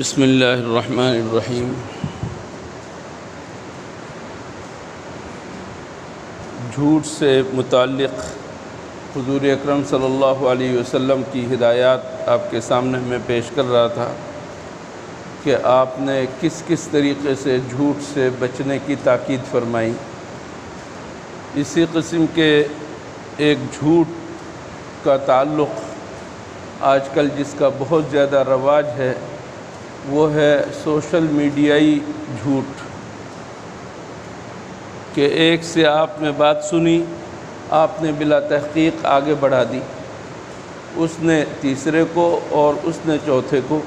بسم اللہ الرحمن الرحیم۔ جھوٹ سے متعلق حضور اکرم صلی اللہ علیہ وسلم کی ہدایات آپ کے سامنے میں پیش کر رہا تھا کہ آپ نے کس کس طریقے سے جھوٹ سے بچنے کی تاکید فرمائی۔ اسی قسم کے ایک جھوٹ کا تعلق آج کل جس کا بہت زیادہ رواج ہے وہ ہے سوشل میڈیائی جھوٹ، کہ ایک سے آپ نے بات سنی، آپ نے بلا تحقیق آگے بڑھا دی، اس نے تیسرے کو اور اس نے چوتھے کو۔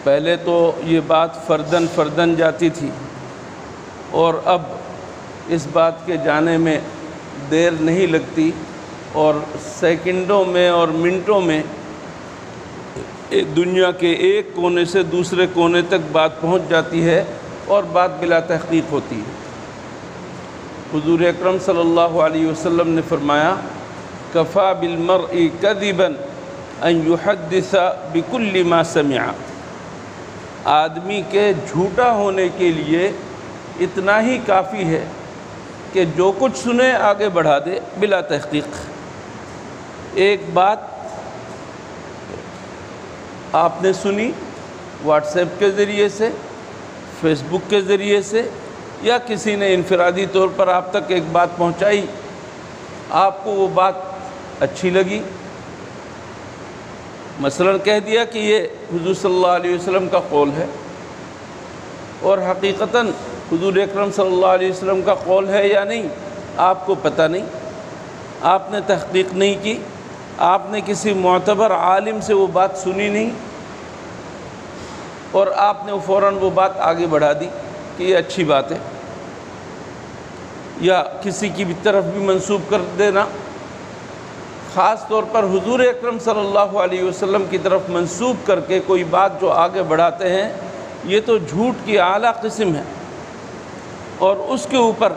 پہلے تو یہ بات فرداً جاتی تھی، اور اب اس بات کے جانے میں دیر نہیں لگتی اور سیکنڈوں میں اور منٹوں میں دنیا کے ایک کونے سے دوسرے کونے تک بات پہنچ جاتی ہے اور بات بلا تحقیق ہوتی ہے۔ حضور اکرم صلی اللہ علیہ وسلم نے فرمایا کفا بالمرء کذبا ان یحدث بکل ما سمع۔ آدمی کے جھوٹا ہونے کے لیے اتنا ہی کافی ہے کہ جو کچھ سنے آگے بڑھا دے بلا تحقیق۔ ایک بات آپ نے سنی واٹس ایپ کے ذریعے سے، فیس بک کے ذریعے سے، یا کسی نے انفرادی طور پر آپ تک ایک بات پہنچائی، آپ کو وہ بات اچھی لگی، مثلا کہہ دیا کہ یہ حضور صلی اللہ علیہ وسلم کا قول ہے، اور حقیقتاً حضور اکرم صلی اللہ علیہ وسلم کا قول ہے یا نہیں آپ کو پتہ نہیں، آپ نے تحقیق نہیں کی، آپ نے کسی معتبر عالم سے وہ بات سنی نہیں، اور آپ نے فوراً وہ بات آگے بڑھا دی کہ یہ اچھی بات ہے، یا کسی کی بھی طرف بھی منسوب کر دینا، خاص طور پر حضور اکرم صلی اللہ علیہ وسلم کی طرف منسوب کر کے کوئی بات جو آگے بڑھاتے ہیں، یہ تو جھوٹ کی اعلیٰ قسم ہے۔ اور اس کے اوپر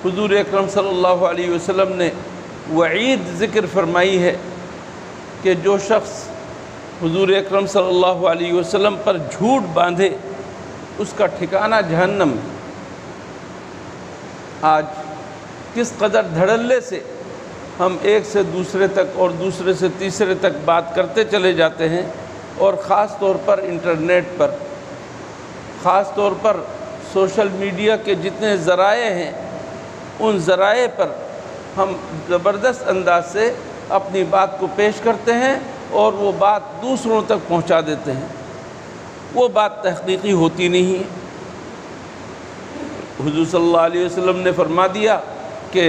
حضور اکرم صلی اللہ علیہ وسلم نے وعید ذکر فرمائی ہے کہ جو شخص حضور اکرم صلی اللہ علیہ وسلم پر جھوٹ باندھے اس کا ٹھکانہ جہنم ہے۔ آج کس قدر دھڑلے سے ہم ایک سے دوسرے تک اور دوسرے سے تیسرے تک بات کرتے چلے جاتے ہیں، اور خاص طور پر انٹرنیٹ پر، خاص طور پر سوشل میڈیا کے جتنے ذرائع ہیں ان ذرائع پر ہم زبردست انداز سے اپنی بات کو پیش کرتے ہیں اور وہ بات دوسروں تک پہنچا دیتے ہیں، وہ بات تحقیقی ہوتی نہیں ہے۔ حضور صلی اللہ علیہ وسلم نے فرما دیا کہ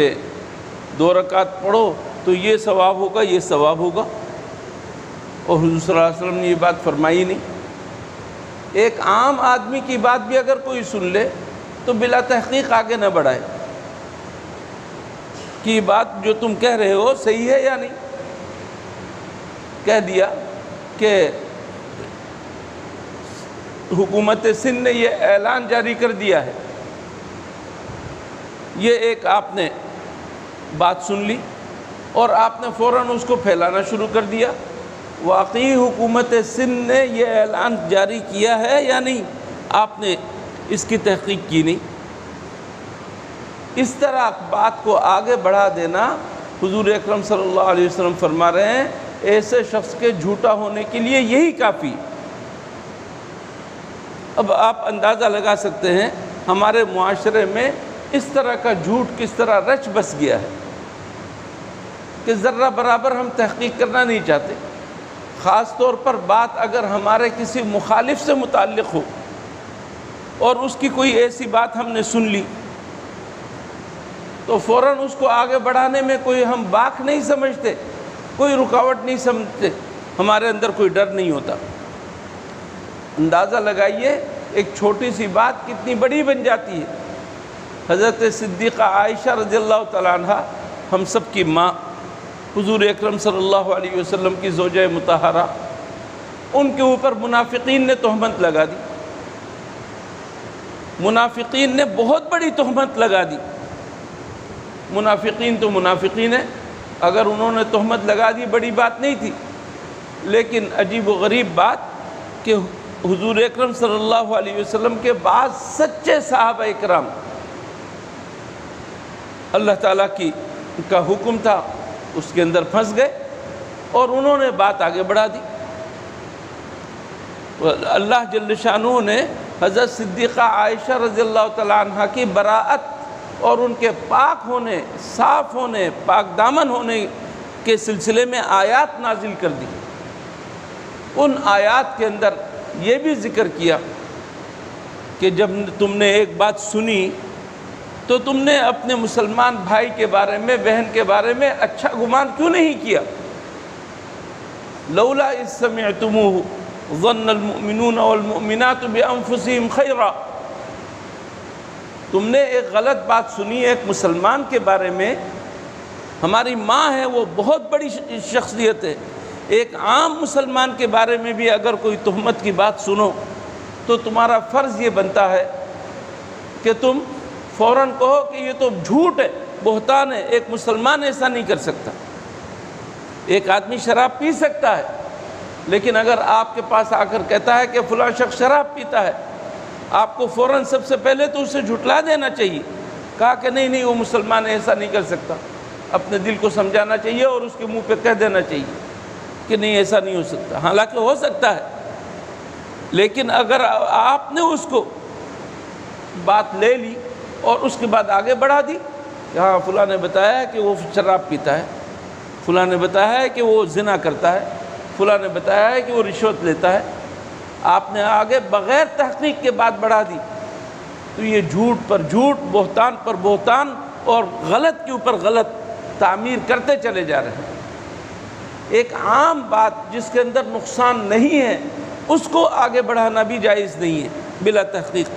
2 رکعت پڑھو تو یہ ثواب ہوگا، یہ ثواب ہوگا، اور حضور صلی اللہ علیہ وسلم نے یہ بات فرمائی نہیں۔ ایک عام آدمی کی بات بھی اگر کوئی سن لے تو بلا تحقیق آگے نہ بڑھائے کہ بات جو تم کہہ رہے ہو صحیح ہے یا نہیں۔ کہہ دیا کہ حکومت سندھ نے یہ اعلان جاری کر دیا ہے، یہ ایک آپ نے بات سن لی اور آپ نے فوراً اس کو پھیلانا شروع کر دیا۔ واقعی حکومت سندھ نے یہ اعلان جاری کیا ہے یا نہیں، آپ نے اس کی تحقیق کی نہیں۔ اس طرح بات کو آگے بڑھا دینا، حضور اکرم صلی اللہ علیہ وسلم فرما رہے ہیں ایسے شخص کے جھوٹا ہونے کے لیے یہی کافی۔ اب آپ اندازہ لگا سکتے ہیں ہمارے معاشرے میں اس طرح کا جھوٹ کس طرح رچ بس گیا ہے کہ ذرہ برابر ہم تحقیق کرنا نہیں چاہتے، خاص طور پر بات اگر ہمارے کسی مخالف سے متعلق ہو اور اس کی کوئی ایسی بات ہم نے سن لی تو فوراً اس کو آگے بڑھانے میں کوئی ہم باک نہیں سمجھتے، کوئی رکاوٹ نہیں سمجھتے، ہمارے اندر کوئی ڈر نہیں ہوتا۔ اندازہ لگائیے ایک چھوٹی سی بات کتنی بڑی بن جاتی ہے۔ حضرت صدیقہ عائشہ رضی اللہ تعالیٰ عنہ، ہم سب کی ماں، حضور اکرم صلی اللہ علیہ وسلم کی زوجہ مطہرہ، ان کے اوپر منافقین نے تہمت لگا دی، منافقین نے بہت بڑی تہمت لگا دی۔ منافقین تو منافقین ہیں، اگر انہوں نے تہمت لگا دی بڑی بات نہیں تھی، لیکن عجیب و غریب بات کہ حضور اکرم صلی اللہ علیہ وسلم کے بعد سچے صحابہ اکرام، اللہ تعالیٰ کا حکم تھا، اس کے اندر پھنس گئے اور انہوں نے بات آگے بڑھا دی۔ اللہ جل شانہ نے حضرت صدیقہ عائشہ رضی اللہ تعالیٰ عنہ کی براءت اور ان کے پاک ہونے، صاف ہونے، پاک دامن ہونے کے سلسلے میں آیات نازل کر دی۔ ان آیات کے اندر یہ بھی ذکر کیا کہ جب تم نے ایک بات سنی تو تم نے اپنے مسلمان بھائی کے بارے میں، بہن کے بارے میں اچھا گمان کیوں نہیں کیا؟ لولا اذ سمعتموہ ظن المؤمنون والمؤمنات بانفسہم خیرا۔ تم نے ایک غلط بات سنی ایک مسلمان کے بارے میں، ہماری ماں ہے، وہ بہت بڑی شخصیت ہے، ایک عام مسلمان کے بارے میں بھی اگر کوئی تہمت کی بات سنو تو تمہارا فرض یہ بنتا ہے کہ تم فوراً کہو کہ یہ تو جھوٹ ہے، بہتان ہے، ایک مسلمان ایسا نہیں کر سکتا۔ ایک آدمی شراب پی سکتا ہے، لیکن اگر آپ کے پاس آ کر کہتا ہے کہ فلاں شخص شراب پیتا ہے، آپ کو فوراً سب سے پہلے تو اسے جھٹلا دینا چاہیے، کہا کہ نہیں وہ مسلمان ایسا نہیں کر سکتا، اپنے دل کو سمجھانا چاہیے اور اس کے منہ پہ کہہ دینا چاہیے کہ نہیں ایسا نہیں ہو سکتا۔ حالانکہ ہو سکتا ہے، لیکن اگر آپ نے اس کو بات لے لی اور اس کے بعد آگے بڑھا دی کہ ہاں فلاں نے بتایا ہے کہ وہ شراب پیتا ہے، فلاں نے بتایا ہے کہ وہ زنا کرتا ہے، فلاں نے بتایا ہے کہ وہ رشوت لیتا ہے، آپ نے آگے بغیر تحقیق کے بات بڑھا دی، تو یہ جھوٹ پر جھوٹ، بہتان پر بہتان اور غلط کے اوپر غلط تعمیر کرتے چلے جا رہے ہیں۔ ایک عام بات جس کے اندر نقصان نہیں ہے اس کو آگے بڑھانا بھی جائز نہیں ہے بلا تحقیق۔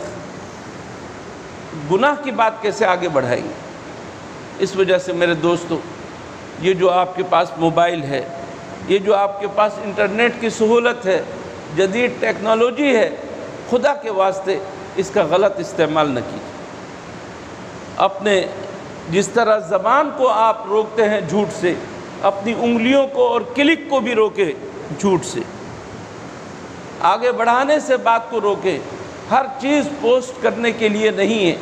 گناہ کی بات کیسے آگے بڑھائیں گے؟ اس وجہ سے میرے دوستو، یہ جو آپ کے پاس موبائل ہے، یہ جو آپ کے پاس انٹرنیٹ کی سہولت ہے، جدید ٹیکنالوجی ہے، خدا کے واسطے اس کا غلط استعمال نہ کیجیے۔ اپنے جس طرح زبان کو آپ روکتے ہیں جھوٹ سے، اپنی انگلیوں کو اور کلک کو بھی روکے جھوٹ سے، آگے بڑھانے سے بات کو روکے۔ ہر چیز پوسٹ کرنے کے لیے نہیں ہے،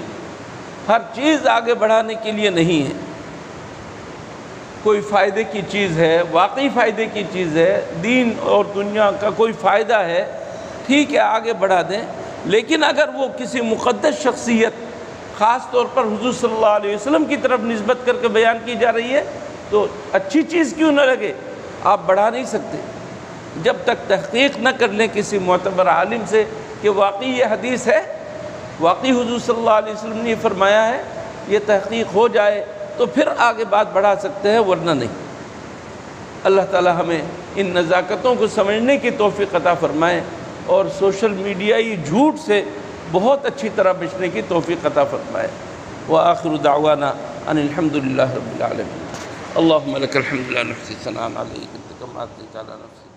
ہر چیز آگے بڑھانے کے لیے نہیں ہے۔ کوئی فائدے کی چیز ہے، واقعی فائدے کی چیز ہے، دین اور دنیا کا کوئی فائدہ ہے، ٹھیک ہے آگے بڑھا دیں، لیکن اگر وہ کسی مقدس شخصیت، خاص طور پر حضور صلی اللہ علیہ وسلم کی طرف نسبت کر کے بیان کی جا رہی ہے تو اچھی چیز کیوں نہ لگے، آپ بڑھا نہیں سکتے جب تک تحقیق نہ کر لیں کسی معتبر عالم سے کہ واقعی یہ حدیث ہے، واقعی حضور صلی اللہ علیہ وسلم نے یہ فرمایا ہے، یہ تحقیق ہو جائے تو پھر آگے بات بڑھا سکتے ہیں، ورنہ نہیں۔ اللہ تعالی ہمیں ان نزاکتوں کو سمجھنے کی توفیق عطا فرمائے اور سوشل میڈیائی جھوٹ سے بہت اچھی طرح بچنے کی توفیق عطا فرمائے۔ وآخر دعوانا ان الحمد للہ رب العالمین۔ اللہم لک الحمد لا نحصی ثناء علیک انت کما اثنیت علی نفسک